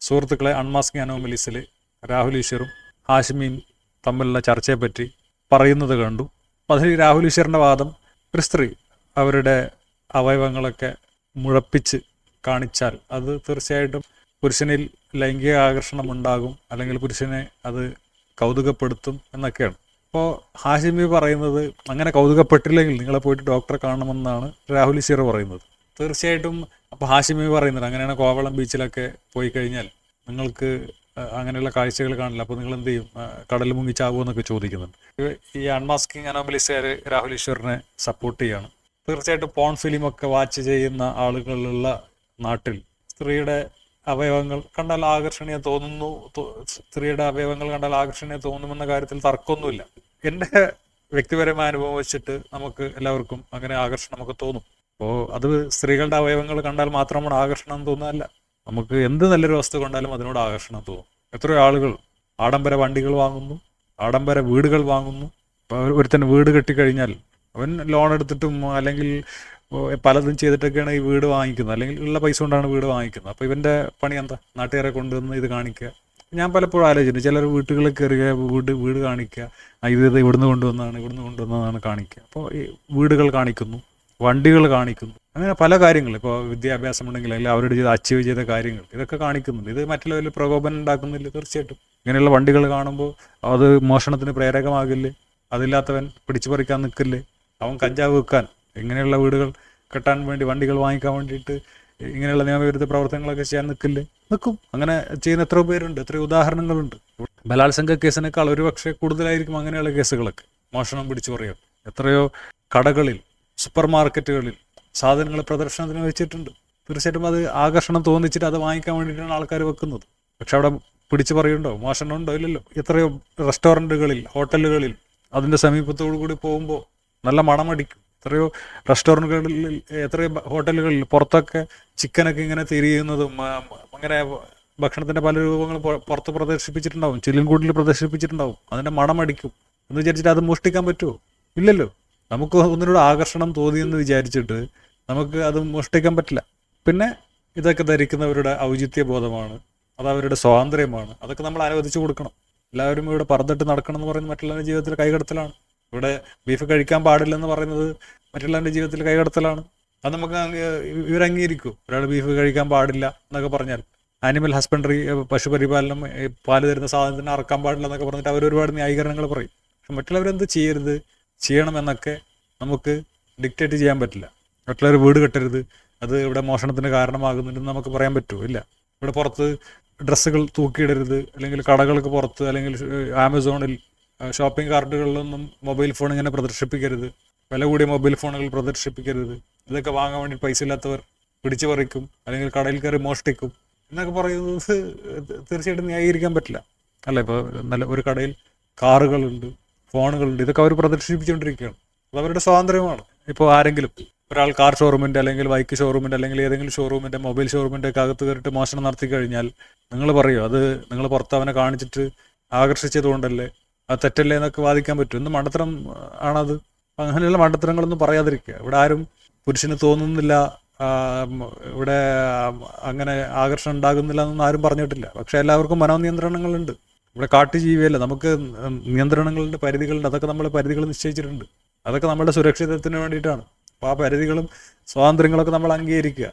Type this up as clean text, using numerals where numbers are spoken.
സുഹൃത്തുക്കളെ, അൺമാസ്കിംഗ് അനോമലീസിൽ രാഹുൽ ഈശ്വറും ഹാഷിമിയും തമ്മിലുള്ള ചർച്ചയെപ്പറ്റി പറയുന്നത് കണ്ടു. അതിൽ രാഹുൽ ഈശ്വറിൻ്റെ വാദം, ഒരു സ്ത്രീ അവരുടെ അവയവങ്ങളൊക്കെ മുഴപ്പിച്ച് കാണിച്ചാൽ അത് തീർച്ചയായിട്ടും പുരുഷനിൽ ലൈംഗിക ആകർഷണം ഉണ്ടാകും, അല്ലെങ്കിൽ പുരുഷനെ അത് കൗതുകപ്പെടുത്തും എന്നൊക്കെയാണ്. അപ്പോൾ ഹാഷിമി പറയുന്നത് അങ്ങനെ കൗതുകപ്പെട്ടില്ലെങ്കിൽ നിങ്ങളെ പോയിട്ട് ഡോക്ടറെ കാണണമെന്നാണ് രാഹുൽ ഈശ്വർ പറയുന്നത്. തീർച്ചയായിട്ടും അപ്പോൾ ഹാഷിമി പറയുന്നത് അങ്ങനെയാണ് കോവളം ബീച്ചിലൊക്കെ പോയി കഴിഞ്ഞാൽ നിങ്ങൾക്ക് അങ്ങനെയുള്ള കാഴ്ചകൾ കാണില്ല, അപ്പോൾ നിങ്ങൾ എന്ത് ചെയ്യും, കടൽ മുങ്ങിച്ചാകുമെന്നൊക്കെ ചോദിക്കുന്നുണ്ട്. ഈ അൺമാസ്കിംഗ് അനോമലീസുകാർ രാഹുൽ ഈശ്വറിനെ സപ്പോർട്ട് ചെയ്യാണ്. തീർച്ചയായിട്ടും പോൺ ഫിലിമൊക്കെ വാച്ച് ചെയ്യുന്ന ആളുകളുള്ള നാട്ടിൽ സ്ത്രീയുടെ അവയവങ്ങൾ കണ്ടാൽ ആകർഷണീയം തോന്നുന്നു, സ്ത്രീയുടെ അവയവങ്ങൾ കണ്ടാൽ ആകർഷണീയം തോന്നുമെന്ന കാര്യത്തിൽ തർക്കമൊന്നുമില്ല. എൻ്റെ വ്യക്തിപരമായ അനുഭവം വെച്ചിട്ട് നമുക്ക് എല്ലാവർക്കും അങ്ങനെ ആകർഷണം നമുക്ക് തോന്നും. അപ്പോൾ അത് സ്ത്രീകളുടെ അവയവങ്ങൾ കണ്ടാൽ മാത്രമാണ് ആകർഷണം തോന്നുന്നതല്ല, നമുക്ക് എന്ത് നല്ലൊരു വസ്തു കണ്ടാലും അതിനോട് ആകർഷണം തോന്നും. എത്രയോ ആളുകൾ ആഡംബര വണ്ടികൾ വാങ്ങുന്നു, ആഡംബര വീടുകൾ വാങ്ങുന്നു. ഇപ്പോൾ ഒരുത്തൻ വീട് കെട്ടിക്കഴിഞ്ഞാൽ അവൻ ലോൺ എടുത്തിട്ടും അല്ലെങ്കിൽ പലതും ചെയ്തിട്ടൊക്കെയാണ് ഈ വീട് വാങ്ങിക്കുന്നത്, അല്ലെങ്കിൽ ഉള്ള പൈസ കൊണ്ടാണ് വീട് വാങ്ങിക്കുന്നത്. അപ്പോൾ ഇവൻ്റെ പണി എന്താ, നാട്ടുകാരെ കൊണ്ടുവന്ന് ഇത് കാണിക്കുക. ഞാൻ പലപ്പോഴും ആലോചിച്ചിട്ടുണ്ട്, ചിലർ വീട്ടുകളിൽ കയറുക, വീട് കാണിക്കുക, ഇത് ഇവിടുന്ന് കൊണ്ടുവന്നതാണ് കാണിക്കുക. അപ്പോൾ ഈ വീടുകൾ കാണിക്കുന്നു, വണ്ടികൾ കാണിക്കുന്നു, അങ്ങനെ പല കാര്യങ്ങൾ. ഇപ്പോൾ വിദ്യാഭ്യാസം ഉണ്ടെങ്കിൽ അല്ലെങ്കിൽ അവരുടെ അച്ചീവ് ചെയ്ത കാര്യങ്ങൾ ഇതൊക്കെ കാണിക്കുന്നുണ്ട്. ഇത് മറ്റുള്ളവരിൽ പ്രകോപനം ഉണ്ടാക്കുന്നില്ല. തീർച്ചയായിട്ടും ഇങ്ങനെയുള്ള വണ്ടികൾ കാണുമ്പോൾ അത് മോഷണത്തിന് പ്രേരകമാകില്ലേ, അതില്ലാത്തവൻ പിടിച്ചു പറിക്കാൻ നിൽക്കില്ലേ, അവൻ കഞ്ചാവ് വെക്കാൻ, ഇങ്ങനെയുള്ള വീടുകൾ കെട്ടാൻ വേണ്ടി വണ്ടികൾ വാങ്ങിക്കാൻ വേണ്ടിയിട്ട് ഇങ്ങനെയുള്ള നിയമവിരുദ്ധ പ്രവർത്തനങ്ങളൊക്കെ ചെയ്യാൻ നിൽക്കും. അങ്ങനെ ചെയ്യുന്ന എത്രയോ പേരുണ്ട്, എത്രയോ ഉദാഹരണങ്ങളുണ്ട്. ബലാത്സംഗ കേസിനേക്കാൾ ഒരുപക്ഷെ കൂടുതലായിരിക്കും അങ്ങനെയുള്ള കേസുകളൊക്കെ, മോഷണം പിടിച്ചു പറയുക. എത്രയോ കടകളിൽ, സൂപ്പർ മാർക്കറ്റുകളിൽ സാധനങ്ങൾ പ്രദർശനത്തിന് വെച്ചിട്ടുണ്ട്. തീർച്ചയായിട്ടും അത് ആകർഷണം തോന്നിച്ചിട്ട് അത് വാങ്ങിക്കാൻ വേണ്ടിയിട്ടാണ് ആൾക്കാർ വെക്കുന്നത്. പക്ഷെ അവിടെ പിടിച്ചു പറയുന്നുണ്ടോ, മോഷണം ഉണ്ടോ? ഇല്ലല്ലോ. എത്രയോ റെസ്റ്റോറൻറ്റുകളിൽ, ഹോട്ടലുകളിൽ അതിൻ്റെ സമീപത്തോടു കൂടി പോകുമ്പോൾ നല്ല മണമടിക്കും. എത്രയോ റെസ്റ്റോറൻറ്റുകളിൽ, എത്രയോ ഹോട്ടലുകളിൽ പുറത്തൊക്കെ ചിക്കനൊക്കെ ഇങ്ങനെ തിരിയുന്നതും അങ്ങനെ ഭക്ഷണത്തിൻ്റെ പല രൂപങ്ങളും പുറത്ത് പ്രദർശിപ്പിച്ചിട്ടുണ്ടാവും, ചില്ലുംകൂട്ടിൽ പ്രദർശിപ്പിച്ചിട്ടുണ്ടാവും. അതിൻ്റെ മണമടിക്കും എന്ന് വിചാരിച്ചിട്ട് അത് മോഷ്ടിക്കാൻ പറ്റുമോ? ഇല്ലല്ലോ. നമുക്ക് ഒന്നിനോട് ആകർഷണം തോന്നിയെന്ന് വിചാരിച്ചിട്ട് നമുക്ക് അത് മോഷ്ടിക്കാൻ പറ്റില്ല. പിന്നെ ഇതൊക്കെ ധരിക്കുന്നവരുടെ ഔചിത്യ ബോധമാണ്, അത് അവരുടെ സ്വാതന്ത്ര്യമാണ്. അതൊക്കെ നമ്മൾ അനുവദിച്ചു കൊടുക്കണം. എല്ലാവരും ഇവിടെ പറന്നിട്ട് നടക്കണം എന്ന് പറയുന്നത് മറ്റുള്ളവരുടെ ജീവിതത്തിൽ കൈകടത്തലാണ്. ഇവിടെ ബീഫ് കഴിക്കാൻ പാടില്ലെന്ന് പറയുന്നത് മറ്റുള്ളവരുടെ ജീവിതത്തിൽ കൈകടത്തലാണ്. അത് നമുക്ക് ഇവരംഗീകരിക്കും. ഒരാൾ ബീഫ് കഴിക്കാൻ പാടില്ല എന്നൊക്കെ പറഞ്ഞാൽ, ആനിമൽ ഹസ്ബൻഡറി, പശുപരിപാലനം, പാല് തരുന്ന സാധനത്തിന് അറക്കാൻ പാടില്ല എന്നൊക്കെ പറഞ്ഞിട്ട് അവരൊരുപാട് ന്യായീകരണങ്ങൾ പറയും. പക്ഷെ മറ്റുള്ളവരെന്ത് ചെയ്യരുത്, ചെയ്യണമെന്നൊക്കെ നമുക്ക് ഡിക്റ്റേറ്റ് ചെയ്യാൻ പറ്റില്ല. മറ്റുള്ളവർ വീട് കെട്ടരുത്, അത് ഇവിടെ മോഷണത്തിന് കാരണമാകുന്നുണ്ടെന്ന് നമുക്ക് പറയാൻ പറ്റുമോ? ഇല്ല. ഇവിടെ പുറത്ത് ഡ്രസ്സുകൾ തൂക്കിയിടരുത്, അല്ലെങ്കിൽ കടകൾക്ക് പുറത്ത്, അല്ലെങ്കിൽ ആമസോണിൽ ഷോപ്പിംഗ് കാർട്ടുകളിലൊന്നും മൊബൈൽ ഫോൺ ഇങ്ങനെ പ്രദർശിപ്പിക്കരുത്, വില കൂടിയ മൊബൈൽ ഫോണുകൾ പ്രദർശിപ്പിക്കരുത്. ഇതൊക്കെ വാങ്ങാൻ വേണ്ടി പൈസ ഇല്ലാത്തവർ പിടിച്ചു പറിക്കും, അല്ലെങ്കിൽ കടയിൽ കയറി മോഷ്ടിക്കും എന്നൊക്കെ പറയുന്നത് തീർച്ചയായിട്ടും ന്യായീകരിക്കാൻ പറ്റില്ല. അല്ല, ഇപ്പോൾ നല്ല ഒരു കടയിൽ കാറുകളുണ്ട്, ഫോണുകളുണ്ട്, ഇതൊക്കെ അവർ പ്രദർശിപ്പിച്ചുകൊണ്ടിരിക്കുകയാണ്. അത് അവരുടെ സ്വാതന്ത്ര്യമാണ്. ഇപ്പോൾ ആരെങ്കിലും ഒരാൾ കാർ ഷോറൂമിൻ്റെ, അല്ലെങ്കിൽ ബൈക്ക് ഷോറൂമിൻ്റെ, അല്ലെങ്കിൽ ഏതെങ്കിലും ഷോറൂമിൻ്റെ, മൊബൈൽ ഷോറൂമിൻ്റെ ഒക്കെ അകത്ത് കയറിയിട്ട് മോഷണം നടത്തി കഴിഞ്ഞാൽ നിങ്ങൾ പറയുമോ അത് നിങ്ങൾ പുറത്ത് അവനെ കാണിച്ചിട്ട് ആകർഷിച്ചത് കൊണ്ടല്ലേ, അത് തെറ്റല്ലേ എന്നൊക്കെ വാദിക്കാൻ പറ്റും? എന്ത് മണ്ടത്തരം ആണത്? അങ്ങനെയുള്ള മണ്ടത്തരങ്ങളൊന്നും പറയാതിരിക്കുക. ഇവിടെ ആരും പുരുഷന് തോന്നുന്നില്ല, ഇവിടെ അങ്ങനെ ആകർഷണം ഉണ്ടാകുന്നില്ല എന്നൊന്നും ആരും പറഞ്ഞിട്ടില്ല. പക്ഷെ എല്ലാവർക്കും മനോനിയന്ത്രണങ്ങളുണ്ട്. ഇവിടെ കാട്ടുജീവിയല്ല, നമുക്ക് നിയന്ത്രണങ്ങളുണ്ട്, പരിധികളുണ്ട്. അതൊക്കെ നമ്മൾ പരിധികൾ നിശ്ചയിച്ചിട്ടുണ്ട്. അതൊക്കെ നമ്മുടെ സുരക്ഷിതത്വത്തിന് വേണ്ടിയിട്ടാണ്. അപ്പോൾ ആ പരിധികളും സ്വാതന്ത്ര്യങ്ങളൊക്കെ നമ്മൾ അംഗീകരിക്കുക.